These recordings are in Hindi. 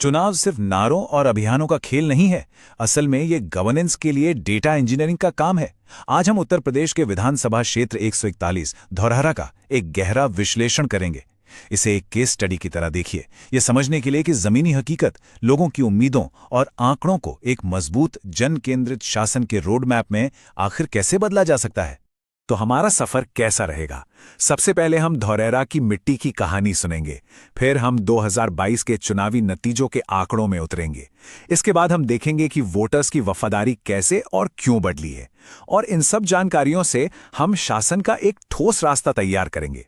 चुनाव सिर्फ नारों और अभियानों का खेल नहीं है। असल में ये गवर्नेंस के लिए डेटा इंजीनियरिंग का काम है। आज हम उत्तर प्रदेश के विधानसभा क्षेत्र 141 धौरहरा का एक गहरा विश्लेषण करेंगे। इसे एक केस स्टडी की तरह देखिए, ये समझने के लिए कि जमीनी हकीकत, लोगों की उम्मीदों और आंकड़ों को एक मजबूत जन केंद्रित शासन के रोड मैप में आखिर कैसे बदला जा सकता है। तो हमारा सफर कैसा रहेगा? सबसे पहले हम धौरहरा की मिट्टी की कहानी सुनेंगे, फिर हम 2022 के चुनावी नतीजों के आंकड़ों में उतरेंगे। इसके बाद हम देखेंगे कि वोटर्स की वफादारी कैसे और क्यों बदली है, और इन सब जानकारियों से हम शासन का एक ठोस रास्ता तैयार करेंगे।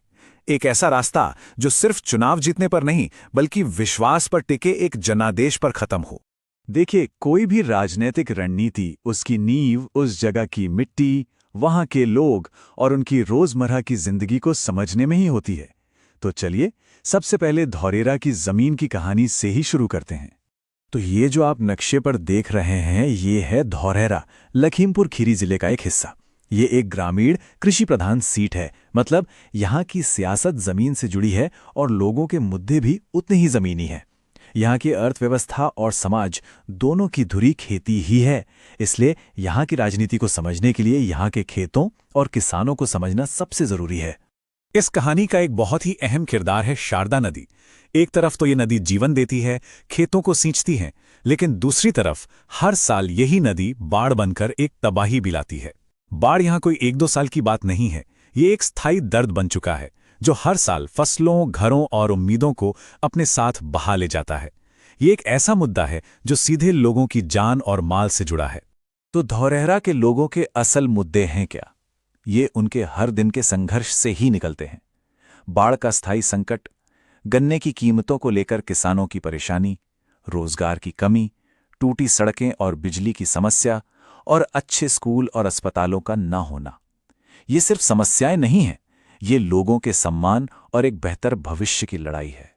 एक ऐसा रास्ता जो सिर्फ चुनाव जीतने पर नहीं, बल्कि विश्वास पर टिके एक जनादेश पर खत्म हो। देखिए, कोई भी राजनीतिक रणनीति, उसकी नींव उस जगह की मिट्टी, वहां के लोग और उनकी रोजमर्रा की जिंदगी को समझने में ही होती है। तो चलिए सबसे पहले धौरहरा की जमीन की कहानी से ही शुरू करते हैं। तो ये जो आप नक्शे पर देख रहे हैं, ये है धौरहरा, लखीमपुर खीरी जिले का एक हिस्सा। ये एक ग्रामीण कृषि प्रधान सीट है, मतलब यहाँ की सियासत जमीन से जुड़ी है और लोगों के मुद्दे भी उतने ही जमीनी हैं। यहाँ की अर्थव्यवस्था और समाज दोनों की धुरी खेती ही है, इसलिए यहाँ की राजनीति को समझने के लिए यहाँ के खेतों और किसानों को समझना सबसे जरूरी है। इस कहानी का एक बहुत ही अहम किरदार है शारदा नदी। एक तरफ तो ये नदी जीवन देती है, खेतों को सींचती है, लेकिन दूसरी तरफ हर साल यही नदी बाढ़ बनकर एक तबाही भी लाती है। बाढ़ यहाँ कोई 1-2 साल की बात नहीं है, ये एक स्थायी दर्द बन चुका है जो हर साल फसलों, घरों और उम्मीदों को अपने साथ बहा ले जाता है। ये एक ऐसा मुद्दा है जो सीधे लोगों की जान और माल से जुड़ा है। तो धौरहरा के लोगों के असल मुद्दे हैं क्या? ये उनके हर दिन के संघर्ष से ही निकलते हैं। बाढ़ का स्थायी संकट, गन्ने की कीमतों को लेकर किसानों की परेशानी, रोजगार की कमी, टूटी सड़कें और बिजली की समस्या, और अच्छे स्कूल और अस्पतालों का न होना। ये सिर्फ समस्याएं नहीं हैं, ये लोगों के सम्मान और एक बेहतर भविष्य की लड़ाई है।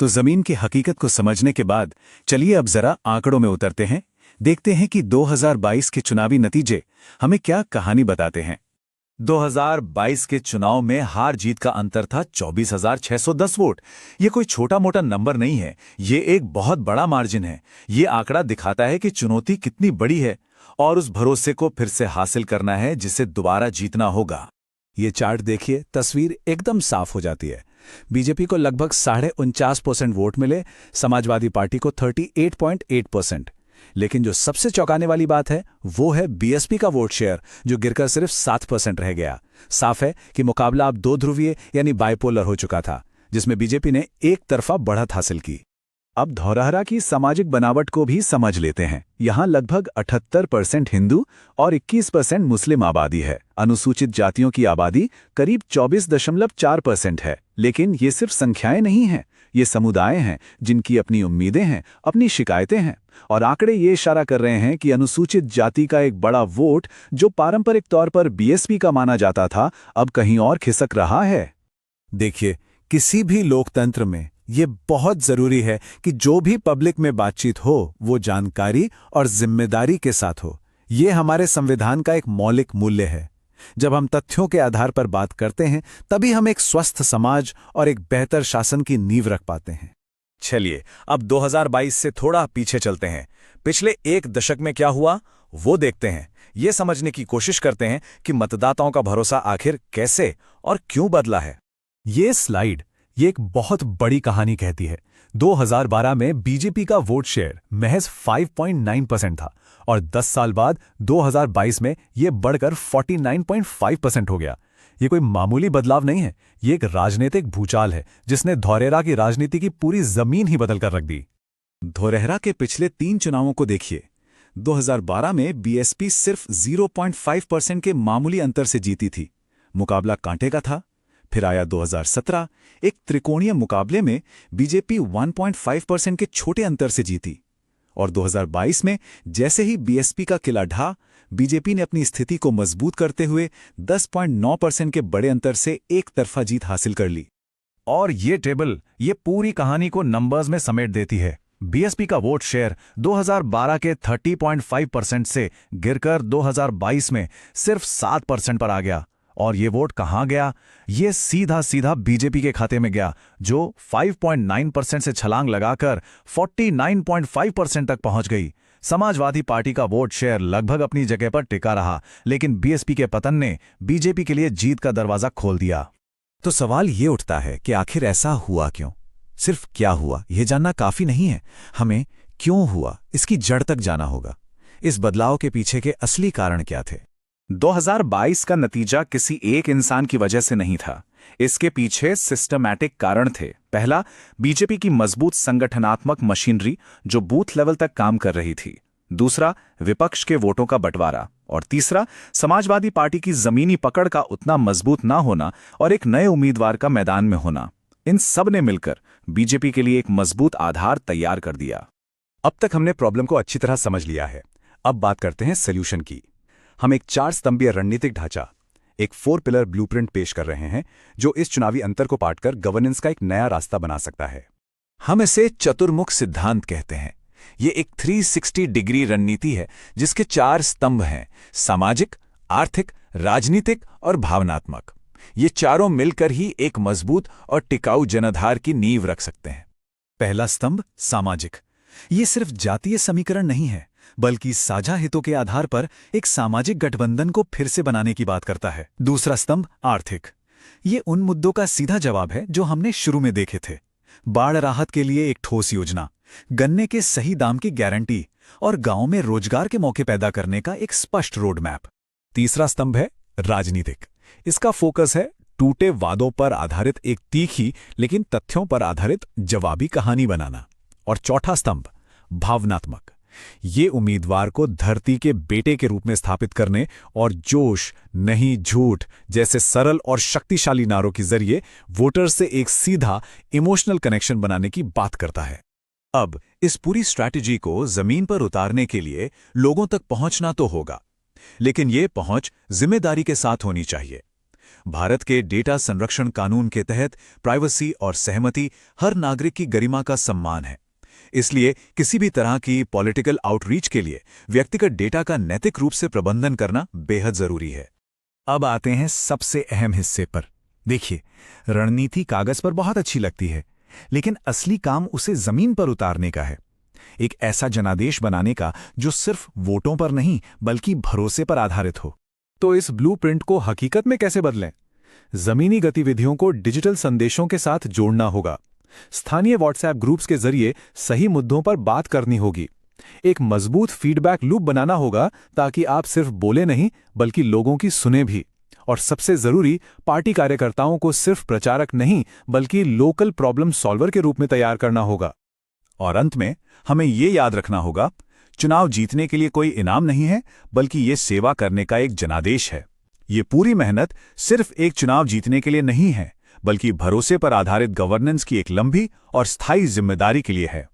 तो जमीन की हकीकत को समझने के बाद चलिए अब जरा आंकड़ों में उतरते हैं। देखते हैं कि 2022 के चुनावी नतीजे हमें क्या कहानी बताते हैं। 2022 के चुनाव में हार जीत का अंतर था 24,610 वोट। ये कोई छोटा मोटा नंबर नहीं है, ये एक बहुत बड़ा मार्जिन है। ये आंकड़ा दिखाता है कि चुनौती कितनी बड़ी है और उस भरोसे को फिर से हासिल करना है जिसे दोबारा जीतना होगा। ये चार्ट देखिए, तस्वीर एकदम साफ हो जाती है। बीजेपी को लगभग 49.5% वोट मिले, समाजवादी पार्टी को 38.8%। लेकिन जो सबसे चौंकाने वाली बात है वो है बीएसपी का वोट शेयर, जो गिरकर सिर्फ 7% रह गया। साफ है कि मुकाबला अब दो ध्रुवीय यानी बाइपोलर हो चुका था, जिसमें बीजेपी ने एक तरफा बढ़त हासिल की। अब धौरहरा की सामाजिक बनावट को भी समझ लेते हैं। यहाँ लगभग 78% हिंदू और 21% मुस्लिम आबादी है। अनुसूचित जातियों की आबादी करीब 24.4% है। लेकिन ये सिर्फ संख्याएं नहीं हैं, ये समुदाय हैं जिनकी अपनी उम्मीदें हैं, अपनी शिकायतें हैं। और आंकड़े ये इशारा कर रहे हैं कि अनुसूचित जाति का एक बड़ा वोट, जो पारंपरिक तौर पर बीएसपी का माना जाता था, अब कहीं और खिसक रहा है। देखिए, किसी भी लोकतंत्र में ये बहुत जरूरी है कि जो भी पब्लिक में बातचीत हो वो जानकारी और जिम्मेदारी के साथ हो। ये हमारे संविधान का एक मौलिक मूल्य है। जब हम तथ्यों के आधार पर बात करते हैं, तभी हम एक स्वस्थ समाज और एक बेहतर शासन की नींव रख पाते हैं। चलिए अब 2022 से थोड़ा पीछे चलते हैं। पिछले एक दशक में क्या हुआ वो देखते हैं। ये समझने की कोशिश करते हैं कि मतदाताओं का भरोसा आखिर कैसे और क्यों बदला है। ये स्लाइड ये एक बहुत बड़ी कहानी कहती है। 2012 में बीजेपी का वोट शेयर महज 5.9% था और 10 साल बाद 2022 में यह बढ़कर 49.5% हो गया। ये कोई मामूली बदलाव नहीं है, ये एक राजनीतिक भूचाल है जिसने धौरहरा की राजनीति की पूरी जमीन ही बदल कर रख दी। धौरहरा के पिछले 3 चुनावों को देखिए। 2012 में बीएसपी सिर्फ 0.5% के मामूली अंतर से जीती थी। मुकाबला कांटे का था। फिर आया 2017, एक त्रिकोणीय मुकाबले में बीजेपी 1.5% के छोटे अंतर से जीती। और 2022 में जैसे ही बीएसपी का किला ढहा, बीजेपी ने अपनी स्थिति को मजबूत करते हुए 10.9% के बड़े अंतर से एक तरफा जीत हासिल कर ली। और ये टेबल ये पूरी कहानी को नंबर्स में समेट देती है। बीएसपी का वोट शेयर 2012 के 30.5% से गिरकर 2022 में सिर्फ 7% पर आ गया और ये वोट कहाँ गया? ये सीधा सीधा बीजेपी के खाते में गया, जो 5.9% से छलांग लगाकर 49.5% तक पहुंच गई। समाजवादी पार्टी का वोट शेयर लगभग अपनी जगह पर टिका रहा, लेकिन बीएसपी के पतन ने बीजेपी के लिए जीत का दरवाजा खोल दिया। तो सवाल ये उठता है कि आखिर ऐसा हुआ क्यों? सिर्फ क्या हुआ यह जानना काफी नहीं है, हमें क्यों हुआ इसकी जड़ तक जाना होगा। इस बदलाव के पीछे के असली कारण क्या थे? 2022 का नतीजा किसी एक इंसान की वजह से नहीं था। इसके पीछे सिस्टमैटिक कारण थे। पहला, बीजेपी की मजबूत संगठनात्मक मशीनरी जो बूथ लेवल तक काम कर रही थी। दूसरा, विपक्ष के वोटों का बंटवारा। और तीसरा, समाजवादी पार्टी की जमीनी पकड़ का उतना मजबूत ना होना और एक नए उम्मीदवार का मैदान में होना। इन सब ने मिलकर बीजेपी के लिए एक मजबूत आधार तैयार कर दिया। अब तक हमने प्रॉब्लम को अच्छी तरह समझ लिया है। अब बात करते हैं सॉल्यूशन की। हम एक 4 स्तंभीय रणनीतिक ढांचा, एक 4 पिलर ब्लूप्रिंट पेश कर रहे हैं, जो इस चुनावी अंतर को पाटकर गवर्नेंस का एक नया रास्ता बना सकता है। हम इसे चतुर्मुख सिद्धांत कहते हैं। ये एक 360 डिग्री रणनीति है जिसके 4 स्तंभ हैं: सामाजिक, आर्थिक, राजनीतिक और भावनात्मक। ये चारों मिलकर ही एक मजबूत और टिकाऊ जनाधार की नींव रख सकते हैं। पहला स्तंभ सामाजिक। ये सिर्फ जातीय समीकरण नहीं है, बल्कि साझा हितों के आधार पर एक सामाजिक गठबंधन को फिर से बनाने की बात करता है। दूसरा स्तंभ आर्थिक। ये उन मुद्दों का सीधा जवाब है जो हमने शुरू में देखे थे: बाढ़ राहत के लिए एक ठोस योजना, गन्ने के सही दाम की गारंटी और गांव में रोजगार के मौके पैदा करने का एक स्पष्ट रोड मैप। तीसरा स्तंभ है राजनीतिक। इसका फोकस है टूटे वादों पर आधारित एक तीखी लेकिन तथ्यों पर आधारित जवाबी कहानी बनाना। और चौथा स्तंभ भावनात्मक। ये उम्मीदवार को धरती के बेटे के रूप में स्थापित करने और जोश नहीं झूठ जैसे सरल और शक्तिशाली नारों के जरिए वोटर से एक सीधा इमोशनल कनेक्शन बनाने की बात करता है। अब इस पूरी स्ट्रैटेजी को जमीन पर उतारने के लिए लोगों तक पहुंचना तो होगा, लेकिन ये पहुंच जिम्मेदारी के साथ होनी चाहिए। भारत के डेटा संरक्षण कानून के तहत प्राइवेसी और सहमति हर नागरिक की गरिमा का सम्मान है। इसलिए किसी भी तरह की पॉलिटिकल आउटरीच के लिए व्यक्तिगत डेटा का नैतिक रूप से प्रबंधन करना बेहद जरूरी है। अब आते हैं सबसे अहम हिस्से पर। देखिए, रणनीति कागज पर बहुत अच्छी लगती है, लेकिन असली काम उसे जमीन पर उतारने का है। एक ऐसा जनादेश बनाने का जो सिर्फ वोटों पर नहीं बल्कि भरोसे पर आधारित हो। तो इस ब्लूप्रिंट को हकीकत में कैसे बदलें? जमीनी गतिविधियों को डिजिटल संदेशों के साथ जोड़ना होगा। स्थानीय व्हाट्सएप ग्रुप्स के जरिए सही मुद्दों पर बात करनी होगी। एक मजबूत फीडबैक लूप बनाना होगा ताकि आप सिर्फ बोले नहीं बल्कि लोगों की सुने भी। और सबसे जरूरी, पार्टी कार्यकर्ताओं को सिर्फ प्रचारक नहीं बल्कि लोकल प्रॉब्लम सॉल्वर के रूप में तैयार करना होगा। और अंत में हमें ये याद रखना होगा, चुनाव जीतने के लिए कोई इनाम नहीं है, बल्कि ये सेवा करने का एक जनादेश है। ये पूरी मेहनत सिर्फ एक चुनाव जीतने के लिए नहीं है, बल्कि भरोसे पर आधारित गवर्नेंस की एक लंबी और स्थायी जिम्मेदारी के लिए है।